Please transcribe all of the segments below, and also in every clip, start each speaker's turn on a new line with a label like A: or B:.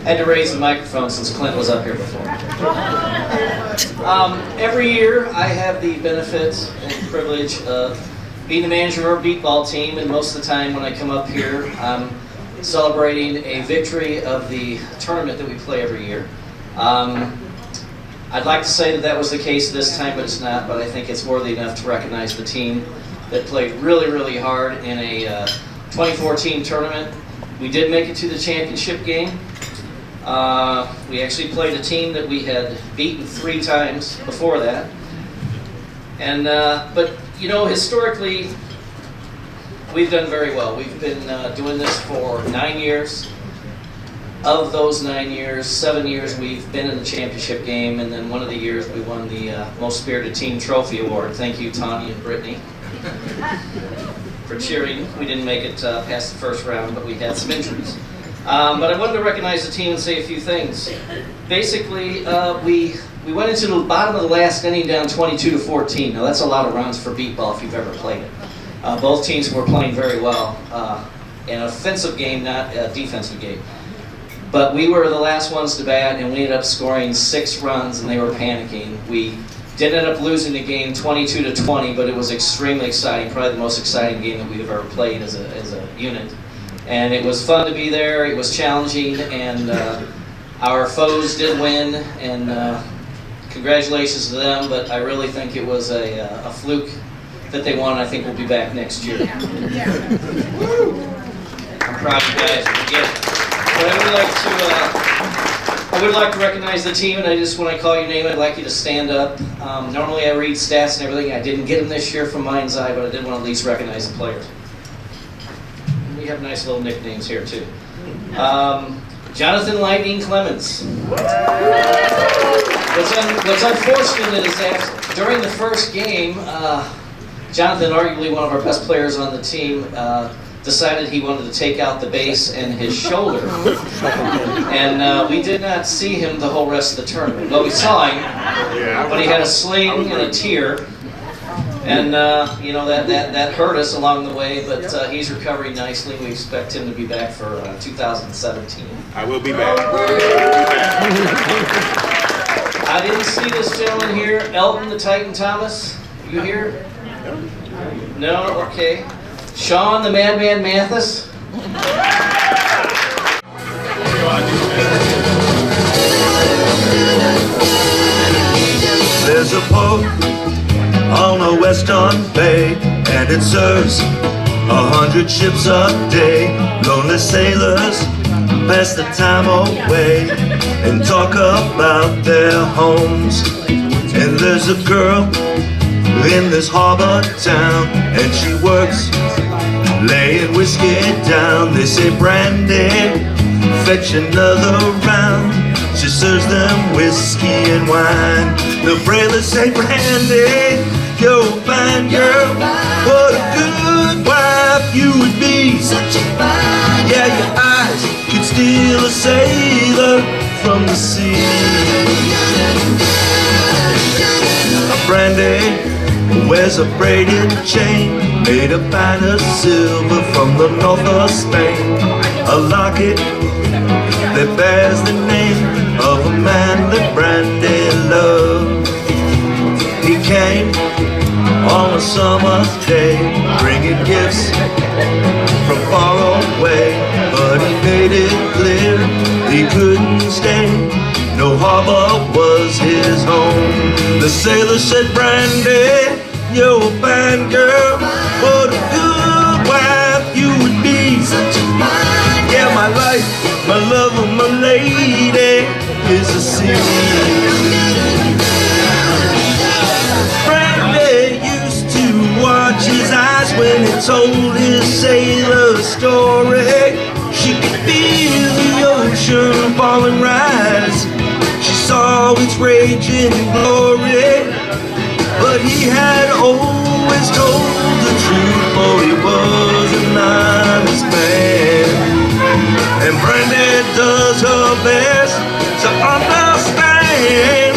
A: Had to raise the microphone since Clint was up here before. Every year I have the benefit and privilege of being the manager of our beatball team, and most of the time when I come up here, I'm celebrating a victory of the tournament that we play every year. I'd like to say that that was the case this time, but it's not. But I think it's worthy enough to recognize the team that played really, really hard in a 2014 tournament. We did make it to the championship game. We actually played a team that we had beaten 3 times before that. And but you know, historically, we've done very well. We've been doing this for 9 years. Of those 9 years, 7 years we've been in the championship game, and then one of the years we won the Most Spirited Team Trophy Award. Thank you, Tawny and Brittany, for cheering. We didn't make it past the first round, but we had some injuries. But I wanted to recognize the team and say a few things. Basically, we went into the bottom of the last inning down 22-14. Now that's a lot of runs for beatball if you've ever played it. Both teams were playing very well. An offensive game, not a defensive game. But we were the last ones to bat, and we ended up scoring 6 runs, and they were panicking. We did end up losing the game 22-20, but it was extremely exciting, probably the most exciting game that we've ever played as a unit. And it was fun to be there. It was challenging, and our foes did win, and congratulations to them, but I really think it was a fluke that they won. I think we'll be back next year. I'm proud of you guys again. But I would like to recognize the team, and when I call your name, I'd like you to stand up. Normally I read stats and everything. I didn't get them this year from Mind's Eye, but I did want to at least recognize the players. We have nice little nicknames here too. Jonathan Lightning Clemens. What's unfortunate is that during the first game, Jonathan, arguably one of our best players on the team, decided he wanted to take out the base and his shoulder. And we did not see him the whole rest of the tournament. Well, we saw him, but he had a sling and a tear. And you know, that hurt us along the way, but he's recovering nicely. We expect him to be back for 2017.
B: I will be back.
A: I didn't see this gentleman here, Elton the Titan Thomas. You here? No? Okay. Sean the Madman Mathis.
C: There's a port on the western bay, and it serves 100 ships a day. Lonely sailors pass the time away and talk about their homes. And there's a girl in this harbor town, and she works laying whiskey down. They say, Brandy, fetch another round. She serves them whiskey and wine. The brailers say, Brandy, you're a fine girl. What a good wife you would be. Such a fine girl. Yeah, your eyes could steal a sailor from the sea. Brandy wears a braided chain made of fine silver from the north of Spain. A locket that bears the name of a man that Brandy loved. He came on a summer's day, bringing gifts from far away, but he made it clear he couldn't stay. No harbor was his home. The sailor said, Brandy, you're a fine girl. What a good wife you would be. Such a fine girl. Yeah, my life, my love, and my lady is a sea. Brandy used to watch his eyes when he told his sailor story. She could feel the ocean fall and rise. She saw its raging glory, but he had always told the truth, for he was an honest man. And Brandy does her best to understand.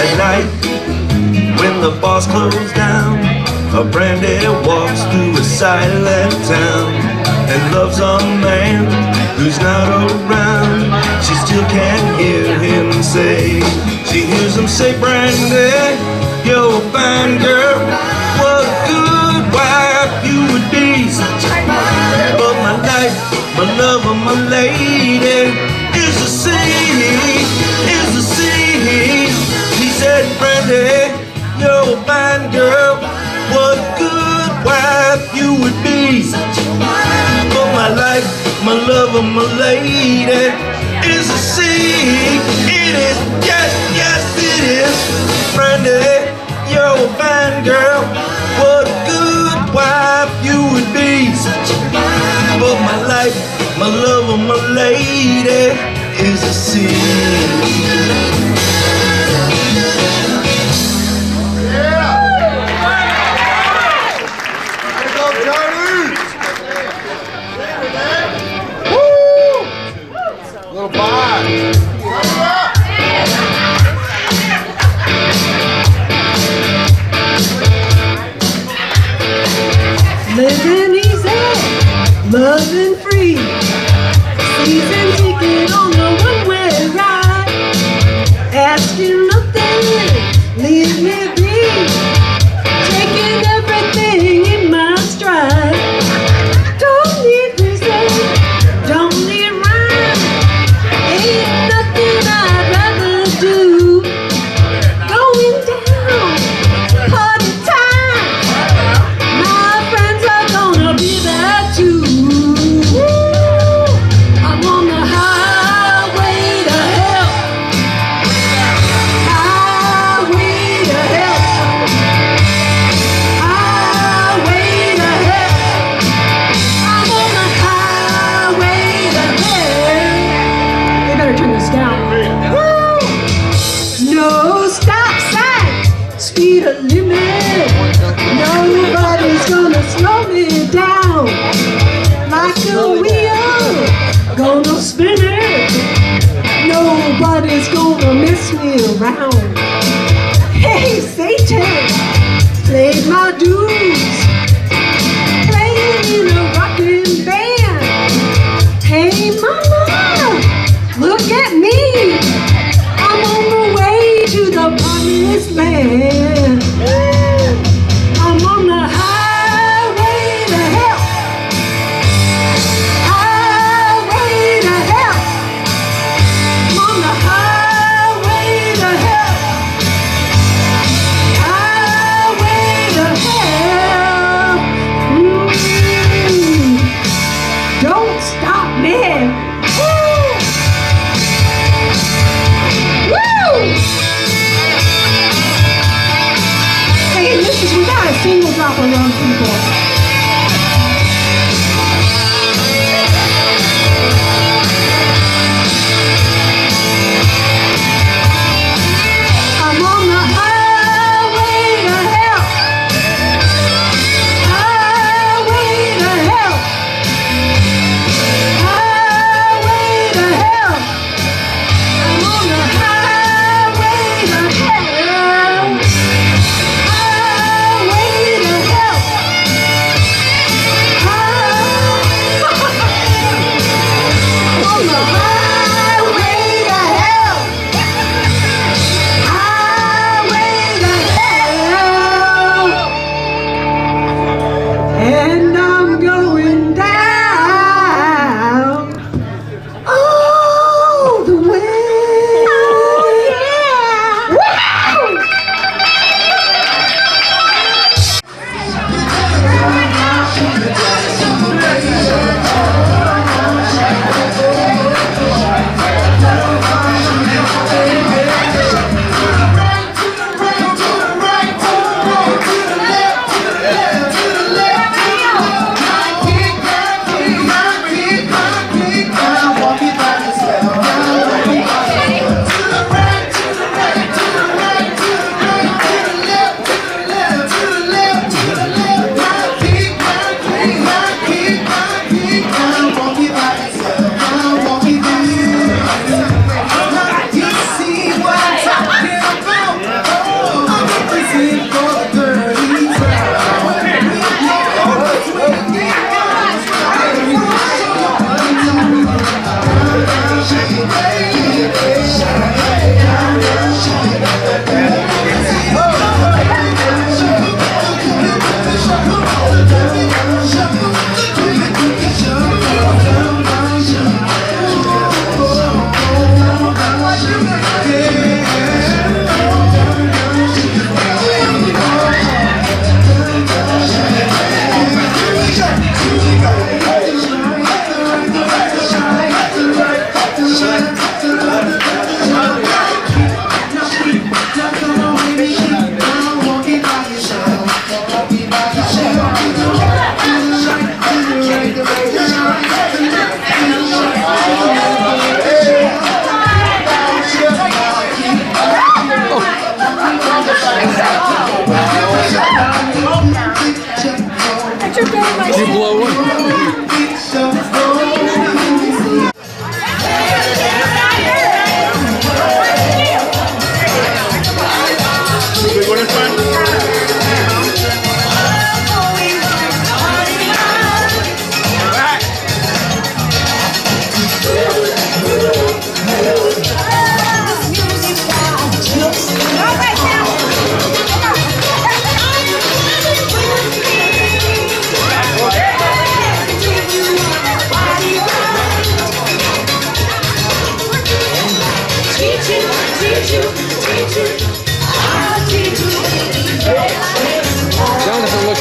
C: At night, when the bars close down, Brandy walks through a silent town and loves a man who's not around. She still can't hear him say. She hears him say, Brandy, you're a fine girl. What a good wife you would be. But my life, my love, and my lady is the sea, is the sea. He said, Brandy, you're a fine girl. What a good wife you would be. But my life, my love, and my lady is the sea. It is, yes, yes it is. Brandy, you're a fine girl. What a good wife you would be. But my life, my love, and my lady is the sea.
B: Living easy, loving free. Season ticket on the one-way ride. Asking nothing, leave me be. Taking everything in my stride. Don't need reason, don't need rhyme. Ain't nothing I'd rather do. Going down, party time. My friends are gonna be there too. I'm on the highway to hell. Highway to hell. Highway to hell. I'm on the highway to hell. They better turn this down. No stop sign, speed limit. Nobody's gonna slow me down. Like a wheel, gonna spin it. Nobody's gonna mess me around. Hey Satan, played my dues, playing in a rockin' band. Hey mama, look at me, I'm on the way to the promised land. I'm on the highway to hell. Highway to hell. I'm on the highway to hell. Highway to hell. Don't stop me. Woo! Woo! Hey, this is without a single drop of rum, people. I'm on the highway to hell. Highway to hell. Highway to hell. I'm on the highway to hell. Highway to hell.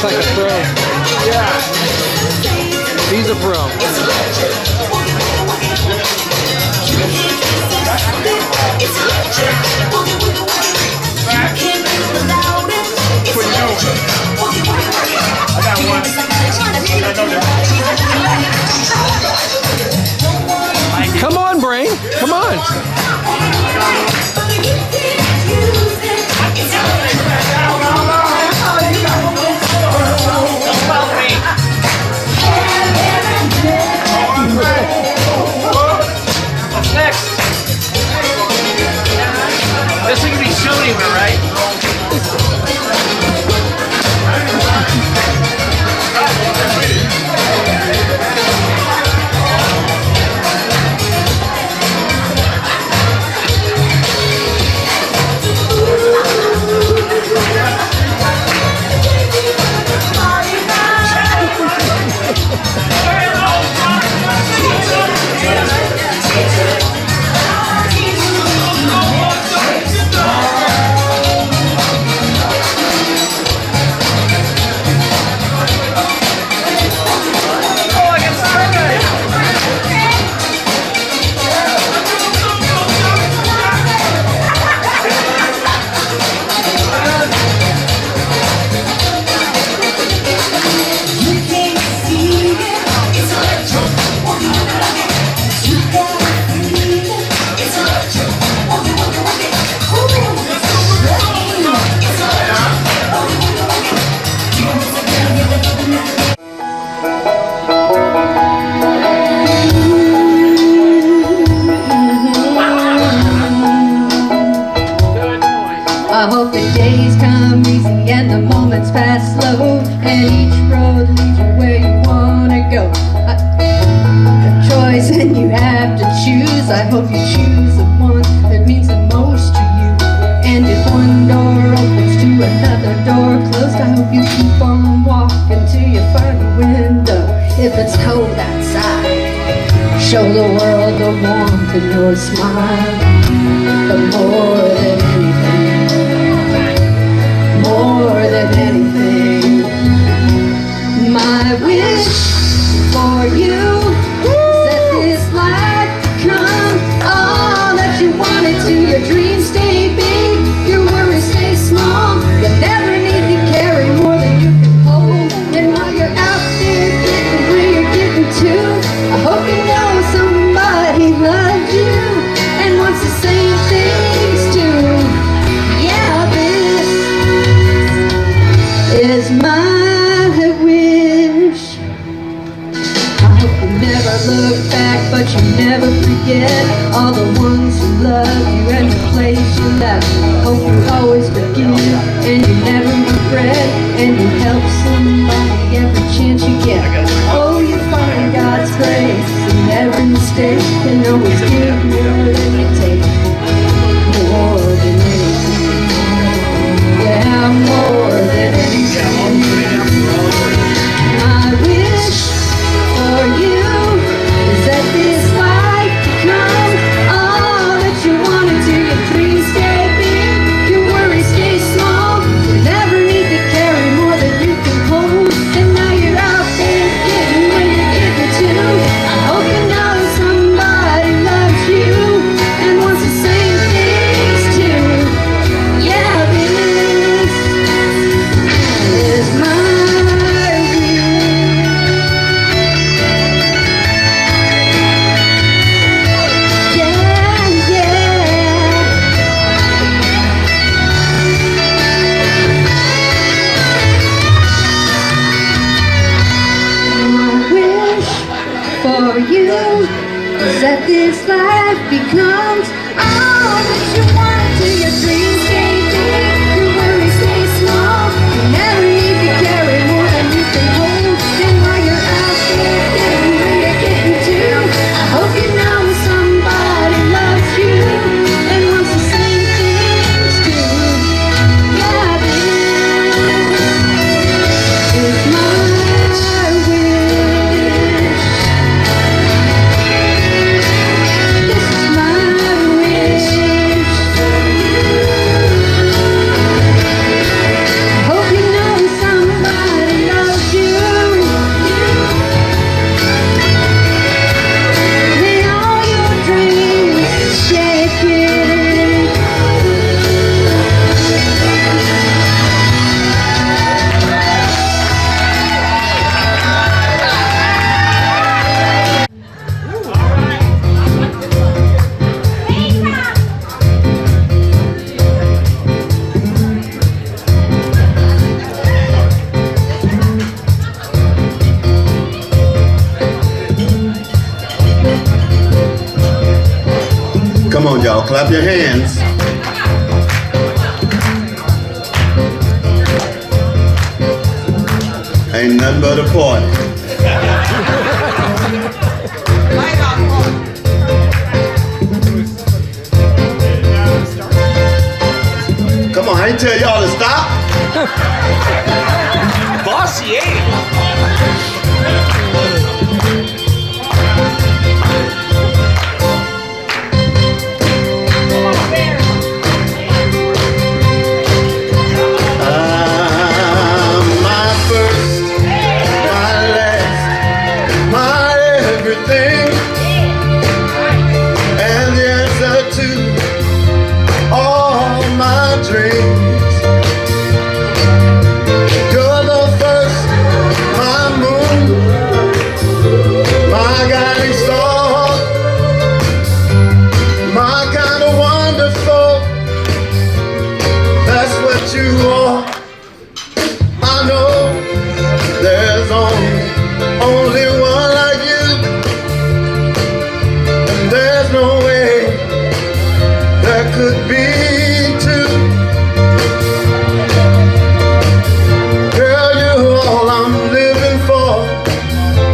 D: looks like a pro. Yeah. He's a pro.
E: I got one.
D: Come on, Brain. Come on.
A: What's next? This thing can be shown anywhere, right?
B: I hope the days come easy and the moments pass slow, and each road leads you where you wanna go. A choice and you have to choose. I hope you choose the one that means the most to you. And if one door opens to another door closed, I hope you keep on walking till you find a window. If it's cold outside, show the world the warmth in your smile. But more than anything, my wish for you is that this life become all that you wanted to. Your dreams stay big, your worries stay small. You never need to carry more than you can hold. And while you're out there getting where you're getting to, I hope you know somebody loves you and wants the same things too. Yeah, this is my wish. I hope you never look back, but you never forget all the ones who love you and the place you left. Hope you always forgive and you never regret, and you help somebody every chance you get. Oh, you find God's grace in every mistake, and always give more than you take. More than anything. Yeah, more than anything. My wish for you is that this life becomes all that you wanted to. Your dreams stay big, your worries stay small. You never need to carry more than you can hold. And now you're out there getting where you're getting to. I hope you know somebody loves you and wants the same things too. Yeah, this is my for you is that this life becomes all that you want to. Your dreams stay big, your worries stay small. You never need to carry more than you can hold. And while you're out there getting where you're getting to, I hope you know somebody loves you and wants the same things too. Yeah, this is my wish.
C: clap your hands. Ain't nothing but a party. Come on, I ain't tell y'all to stop.
E: Bossy, eh?
C: My first, my last, my everything, and the answer to all my dreams. You're the first, my moon, my guiding star, my kind of wonderful. That's what you are. I know there's only one like you, and there's no way there could be two. Girl, you're all I'm living for.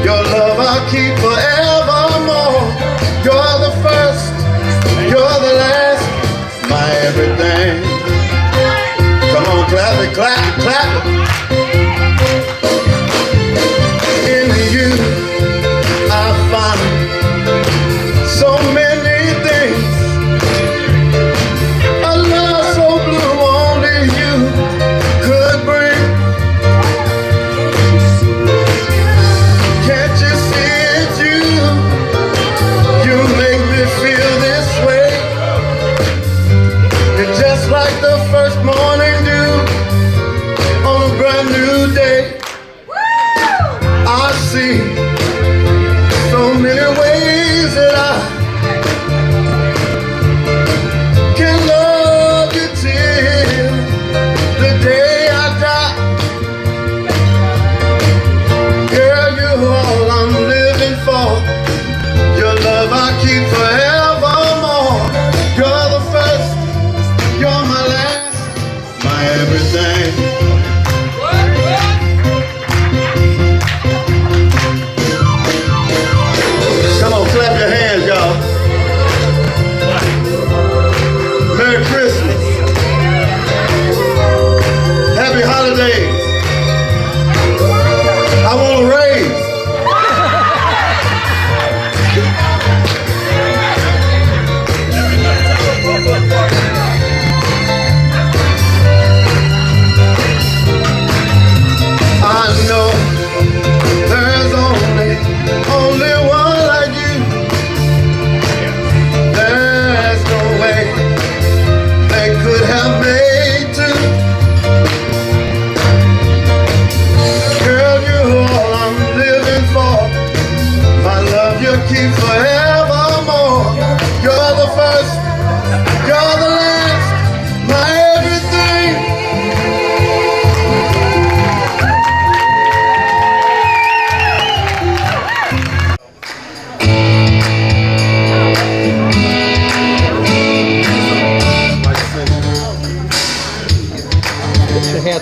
C: Your love I'll keep forevermore. You're the first, you're the last, my everything. Come on, clap it, clap it, clap it. In you, I find so many things. A love so blue only you could bring. Can't you see it's you? You make me feel this way. You're just like the first morning dew on a brand new day. I see so many ways that I can love you till the day I die. Girl, you're all I'm living for. Your love I keep forevermore. You're the first, you're my last, my everything. Come on, clap your hands, y'all. Merry Christmas. Happy holidays. I want a raise. I know there's only one like you. There's no way they could have made two. Girl, you're all I'm living for. My love you'll keep forevermore. You're the first, you're the last, my everything.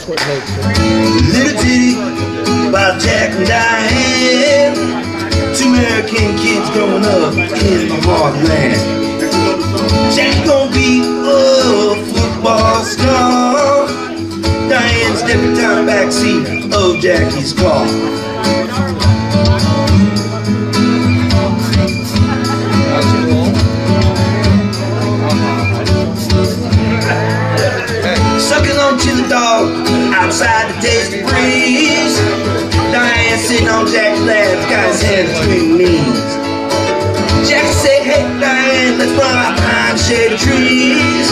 F: Little ditty about Jack and Diane, two American kids growing up in the heartland. Jack gonna be a football star. Diane stepping down the backseat of Jackie's car. Sucking on to the dog outside the tasty breeze. Diane sitting on Jack's lap, got his hand between knees. Jack said, hey Diane, let's run out behind shady trees.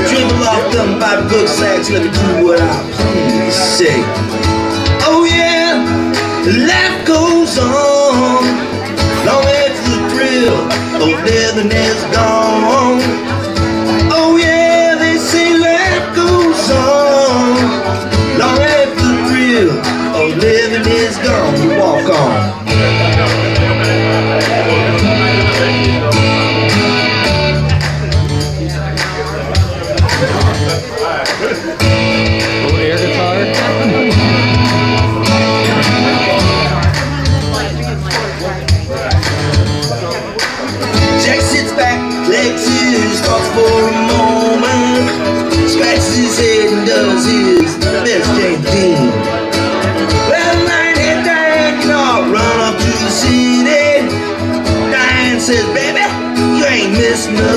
F: Dribble off them by the book sacks, let me do what I please say. Oh yeah, life goes on long after the thrill of living is gone. Oh yeah, they say life goes on long after the thrill of living is gone. You walk on.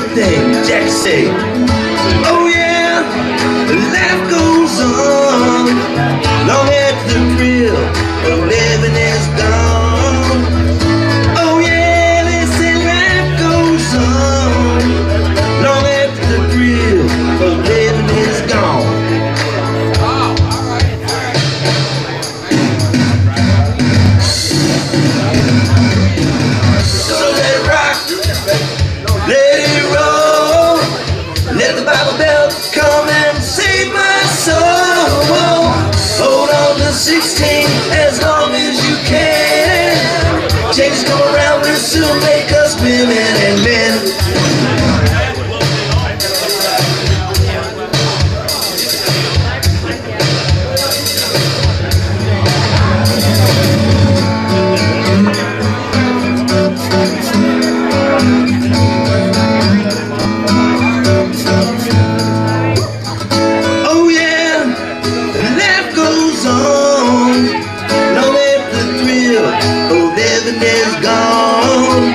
F: one thing, Jack say, oh yeah, life goes on long after the thrill of living is gone. Oh yeah, they say life goes on long after the thrill of living is gone. So let it rock, let it roll, let the Bible belt come and save my soul. Hold on to 16 as long as you can. Change come around will soon make us women and men. Oh yeah, life goes on long after the thrill of living is gone.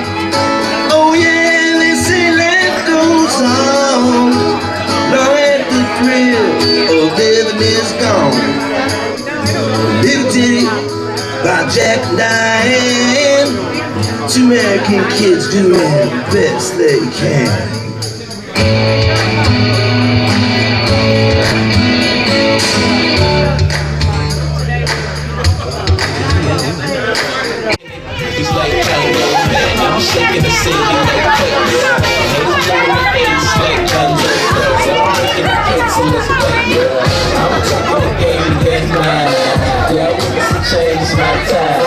F: Oh yeah, they say life goes on long after the thrill of living is gone. Little Titty by Jack and Diane. Two American kids doing the best they can.
G: He's like, I'm shaking the city like cake. It's like Johnny, so I'm making the cakes and let's play. I'm taking the game and getting mine. Yeah, it's a change, it's my time.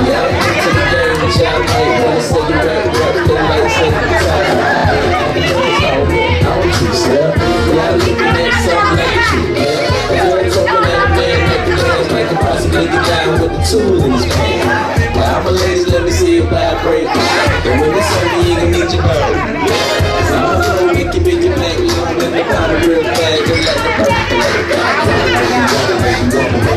G: Yeah, I'm into the game, which I might wanna say you right, then like say the time. I don't choose stuff. Yeah, I'm looking at something like a tree. Yeah, I'm talking at a man like the man's like a possibly get down with the tool in his hand. I'm a lady, let me see you vibrate. And when it's on me, you can need your bird. So I'm gonna make you big and black, you don't let me find a real bag. Just like the perfect, like the back.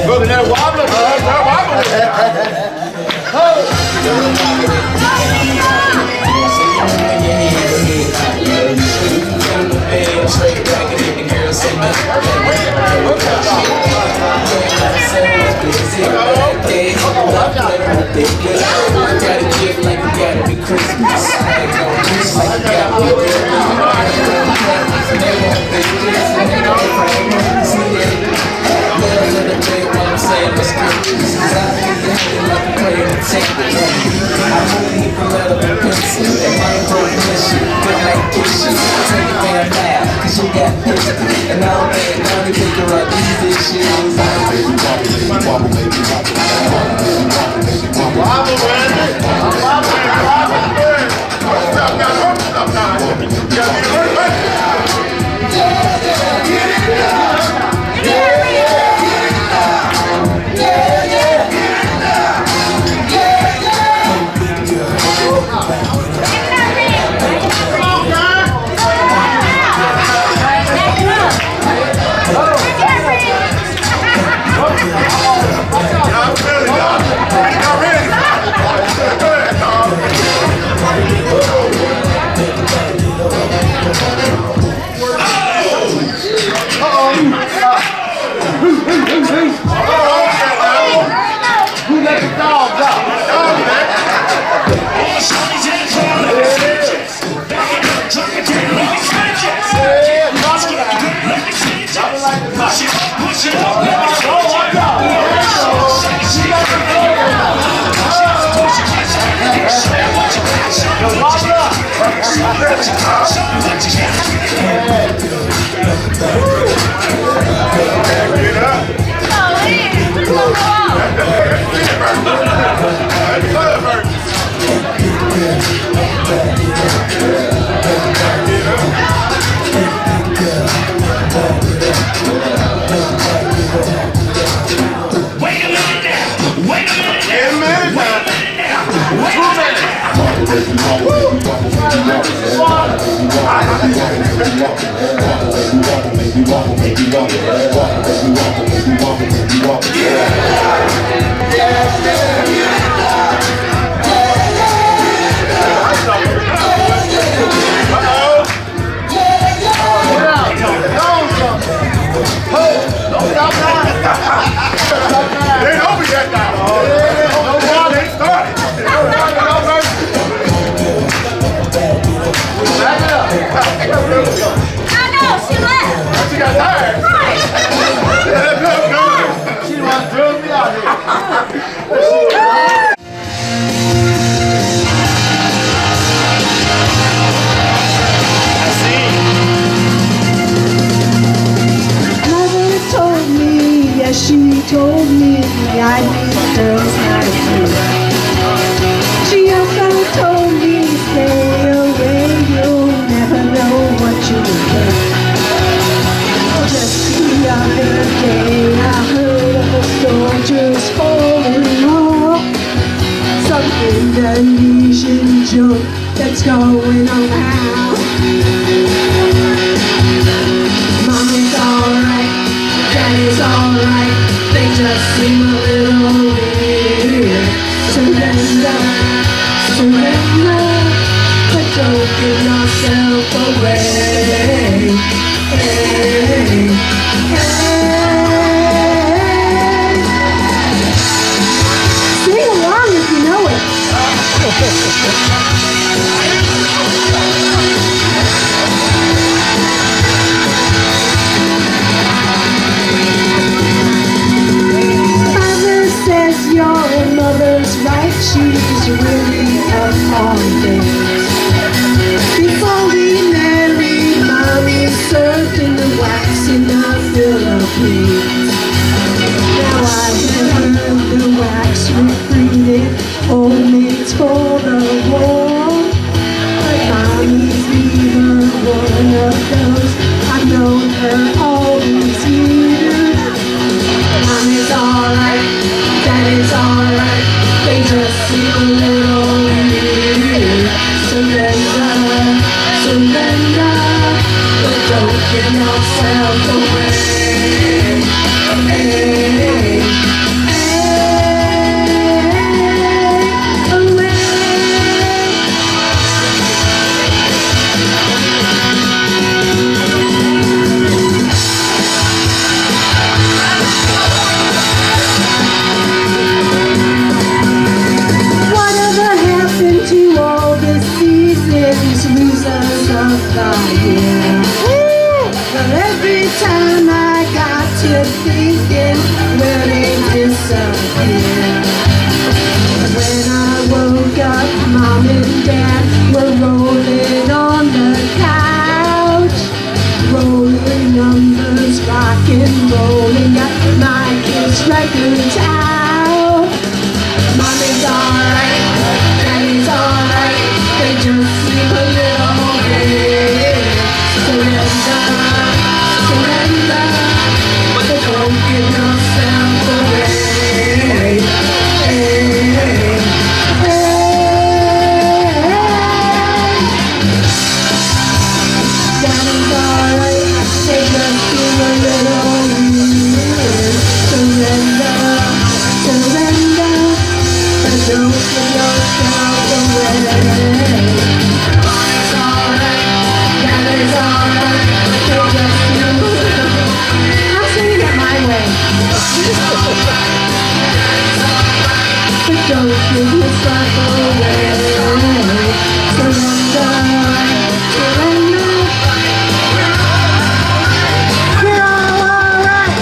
E: Brother, that wobbler, that wobbler.
G: Straight back and the girl say got a gift like it gotta be Christmas. Just like it gotta be I'm saying let's go. Cause I think the head like a player in the table. I hope you can let up a pencil. And my prohibition, good like dishes. Take it down now, cause you got history. And all that, now they figure out these issues.
E: Get up. want it, let's walk it, let's walk it, let's walk it, let's walk it. Don't stop now. It ain't over yet now. No ball ain't started. Back it up.
D: I know, she left.
E: She got tired.
D: Right.
E: She didn't want to drill me out here.
B: She told me I'd be girls like you. She also told me stay away, you'll never know what you'll get. Just the other day I heard of a soldier's falling off. Some Indonesian joke that's going around. Mommy's alright, Daddy's alright, they just seem a little weird. Surrender, surrender, but don't give yourself away. Hey, hey. Sing along if you know it. Your mother's right, she's really a fond. Before we married, Mommy served in the wax in the Philippines. Now I have heard the wax recruited homemades for the war. But Mommy's neither one of those. I've known her all these years. Mommy's alright, Daddy's alright, they just seem a little weird. Surrender, surrender, but don't give yourself away. Hey, away. Whatever happened to all the seasons, losers of the year? Well, every time I got to thinking, where they disappear. When I woke up, Mom and Dad were rolling on the couch, rolling numbers, rock and rolling, got my kids' records out. Mommy's alright, Daddy's alright, they just seem a little weird. Surrender, surrender, but don't give yourself away. Hey, hey, Daddy's alright, they just seem a little weird. Surrender, surrender, but don't give yourself away. Mommy's alright, Daddy's alright, they just seem a little. I'm singing it my way. But don't give yourself away. Surrender, surrender. We're all alright.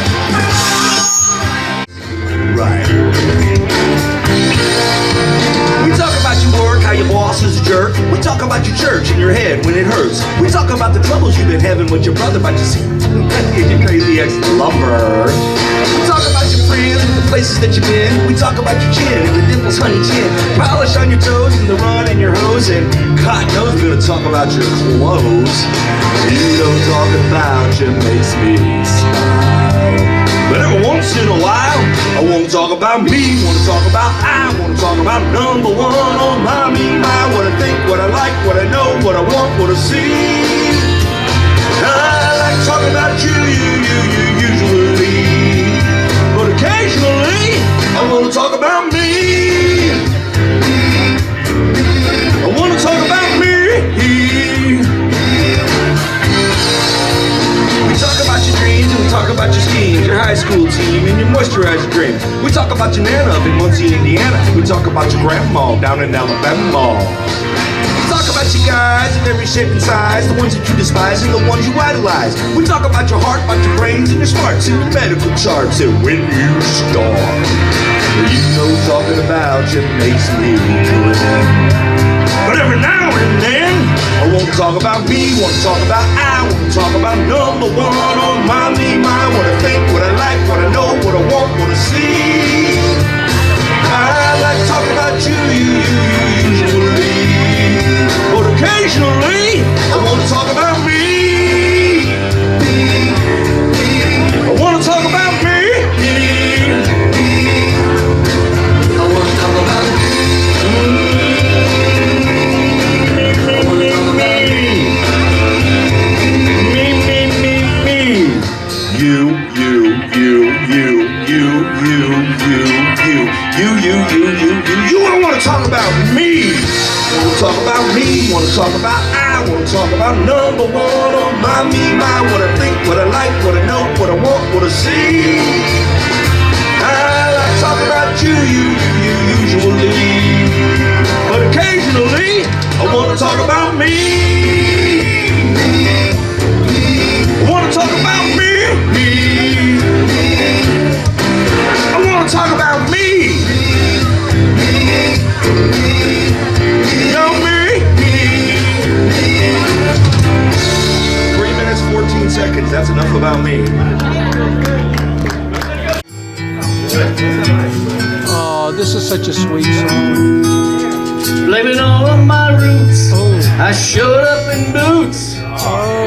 F: Right. We talk about your work, how your boss is a jerk. We talk about your church and your head when it hurts. We talk about the troubles you've been having with your brother, but you see, your crazy ex-lover. We talk about your friends and the places that you've been. We talk about your chin and your dimples, honey chin. Polish on your toes and the run in your hose. And God knows we're gonna talk about your clothes. You don't talk about you makes me smile. But every once in a while, I won't talk about me, wanna talk about I wanna talk about number one. Oh my, me, my, what I think, what I like, what I know, what I want, what I see. I like talking about you, talk about your schemes, your high school team, and your moisturizer dreams. We talk about your nana up in Muncie, Indiana. We talk about your grandma down in Alabama. Talk about you guys of every shape and size, the ones that you despise and the ones you idolize. We talk about your heart, about your brains and your smarts and your medical charts and when you start. You know talking about you makes me glad. But every now and then, I want to talk about me, want to talk about I, want to talk about number one on my mind, what I think, what I like, what I know, what I want, what I see. I like talking about you usually. But occasionally, I want to talk about me. I want to talk about me. I want to talk about me. You don't want to talk about me. Want to talk about me, want to talk about I, want to talk about number one on my what I think, what I like, what I know, what I want, what I see. I like talking about you usually, but occasionally I want to talk about me. I want to talk about me. I want to talk about me. Know me. 3 minutes, 14 seconds. That's enough about me.
H: Oh, this is such a sweet song.
A: Blaming all of my roots. I showed up in boots.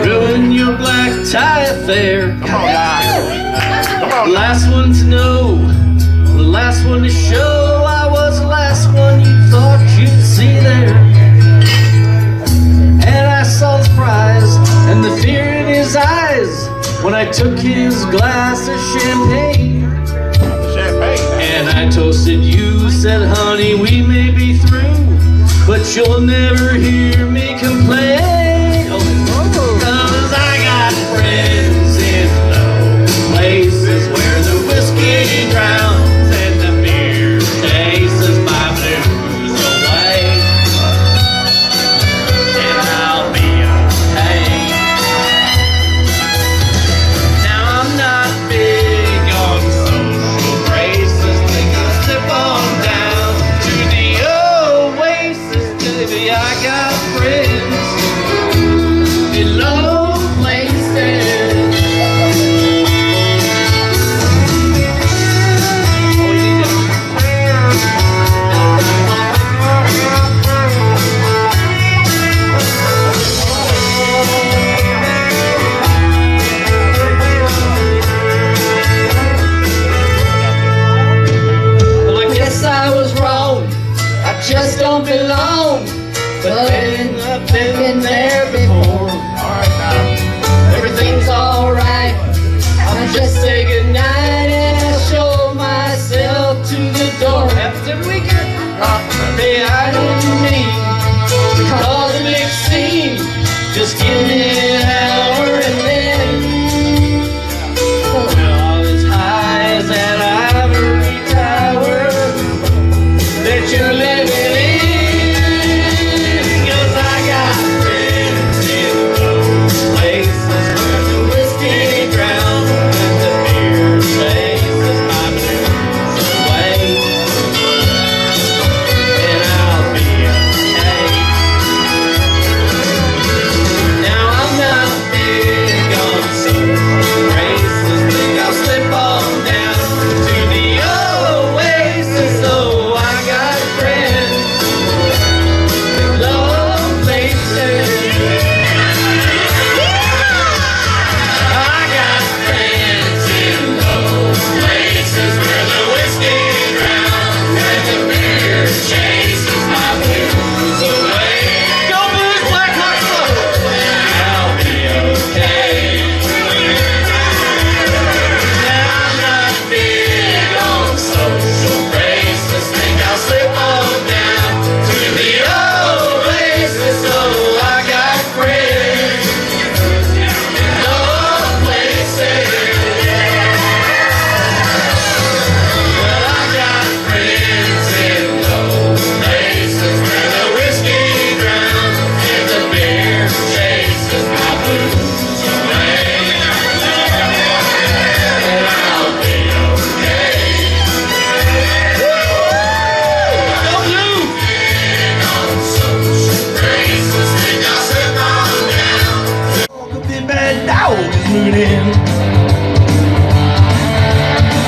A: Ruined your black tie affair. Last one to know, the last one to show. I was the last one you thought you'd see there. And I saw the surprise and the fear in his eyes when I took his glass of champagne. And I toasted you, said honey we may be through, but you'll never hear me complain. Cause I got friends in low places where the whiskey drowns and the beer chases my blues away. And I'll be okay. Now I'm not big on social graces. We can slip on down to the oasis, baby. I got friends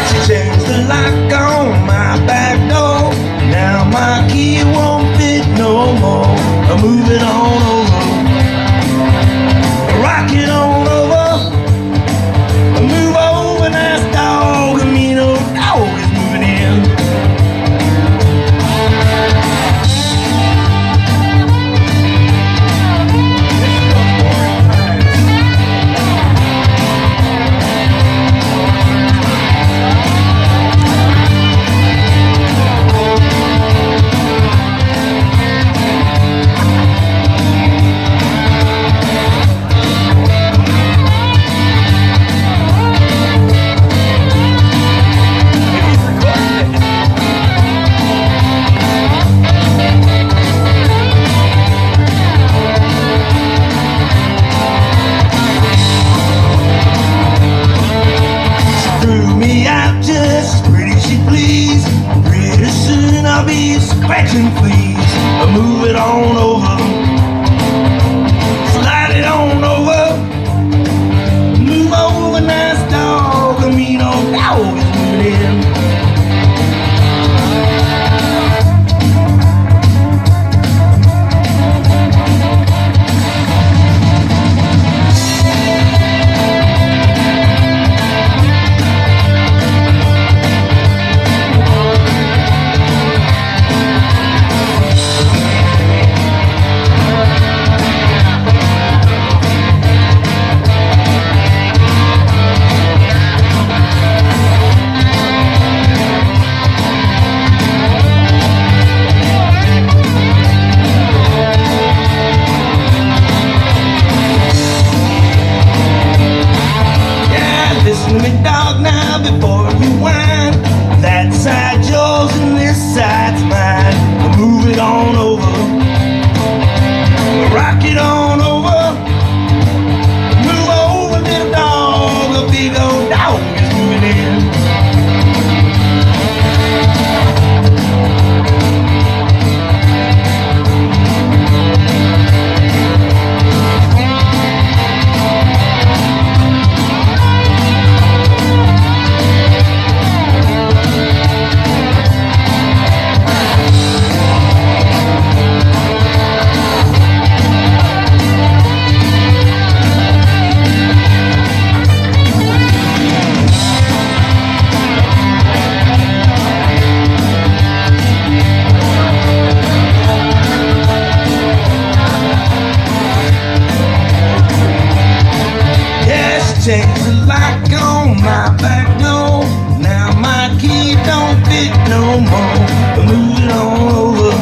F: She changed the lock on my back door. Now my key won't fit no more. I move it on over, rock it on over, move over, nice dog. I mean, old dog is moving in. Scratching fleas, move it on over, slide it on over, move over, nice dog. I mean, old dog is moving in. Listen to me, dog, now before you whine. That side's yours and this side's mine. Move it on over, rock it on over, move over, little dog. A big old dog is moving in. Change the lock on my back door. Now my key don't fit no more. Move it on over,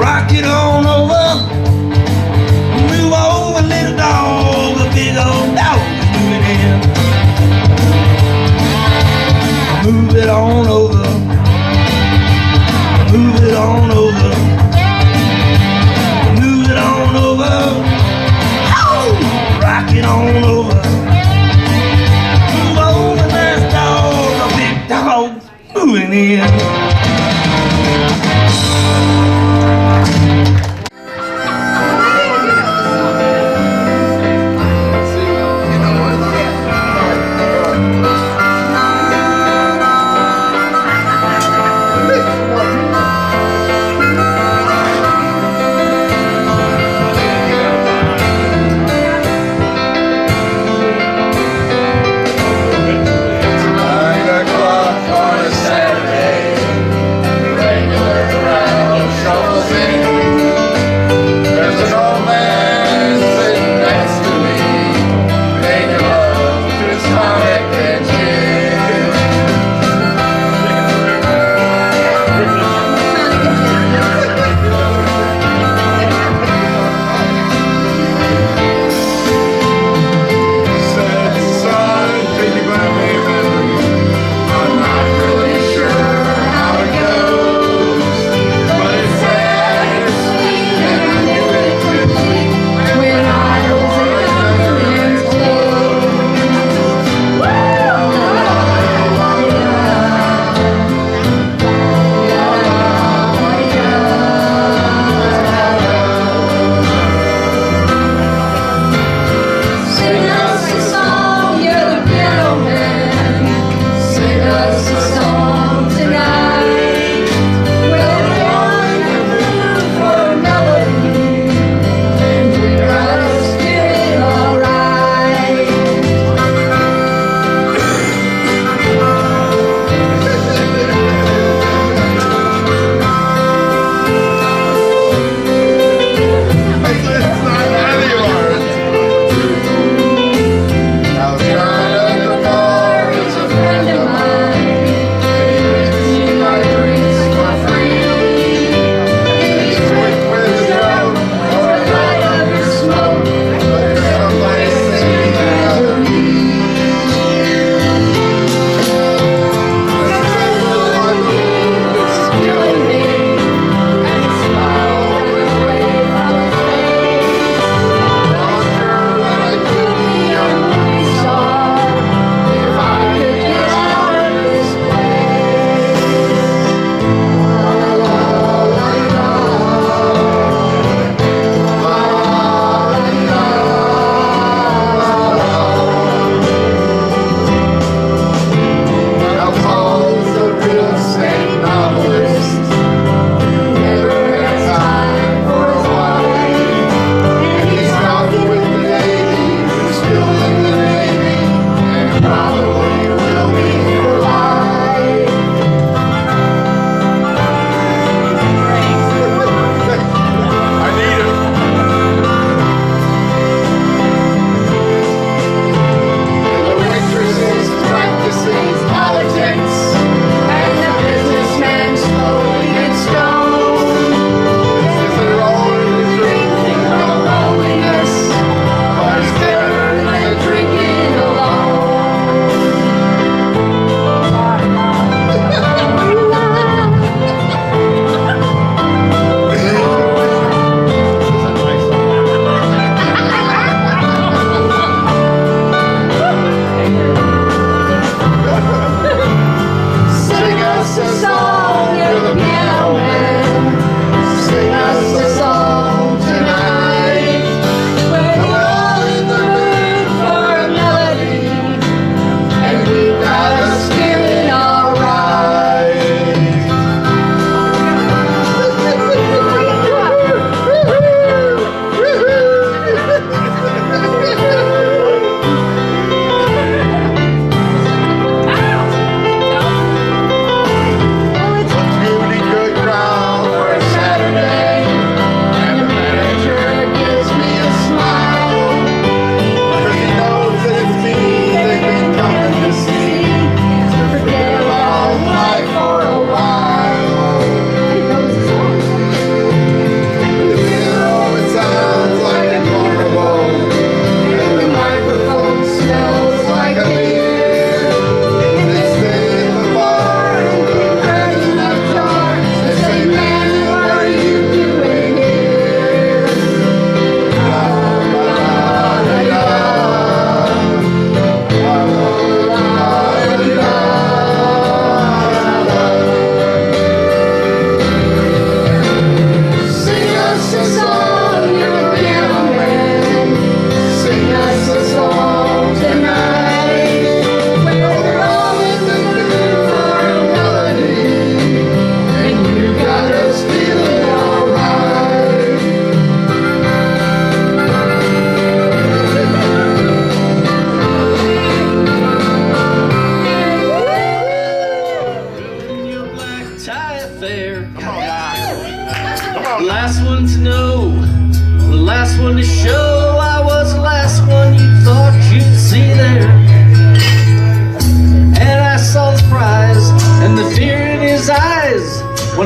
F: rock it on over, move over, little dog. A big old dog is moving in. Move it on over, move it on over, move it on over. Rock it on over, move over, nice dog. A big dog moving in.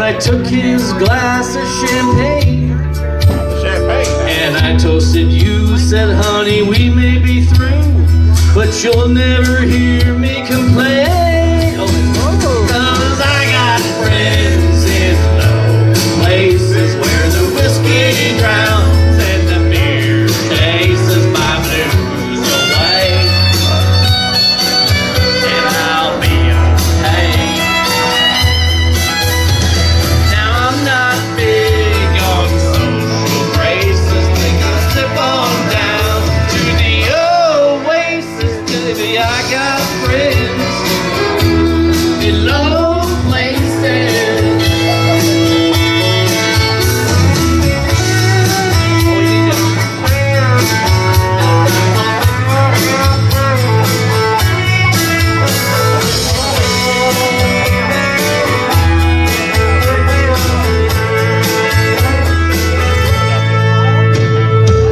A: I took his glass of champagne and I toasted you, said honey we may be through, but you'll never hear me complain. Cause I got friends in low places where the whiskey drowns and the beer chases my blues away. And I'll be okay. Now I'm not big on social graces, think I'll slip on down to the oasis. Baby, I got friends in low places.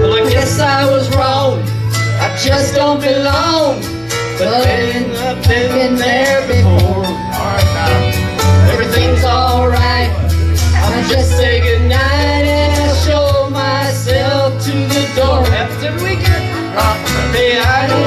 B: Well, I guess I was wrong. I just don't belong. But I've been there before. Everything's alright. I'll just say goodnight and I'll show myself to the door.
A: After we get
B: Hey, I don't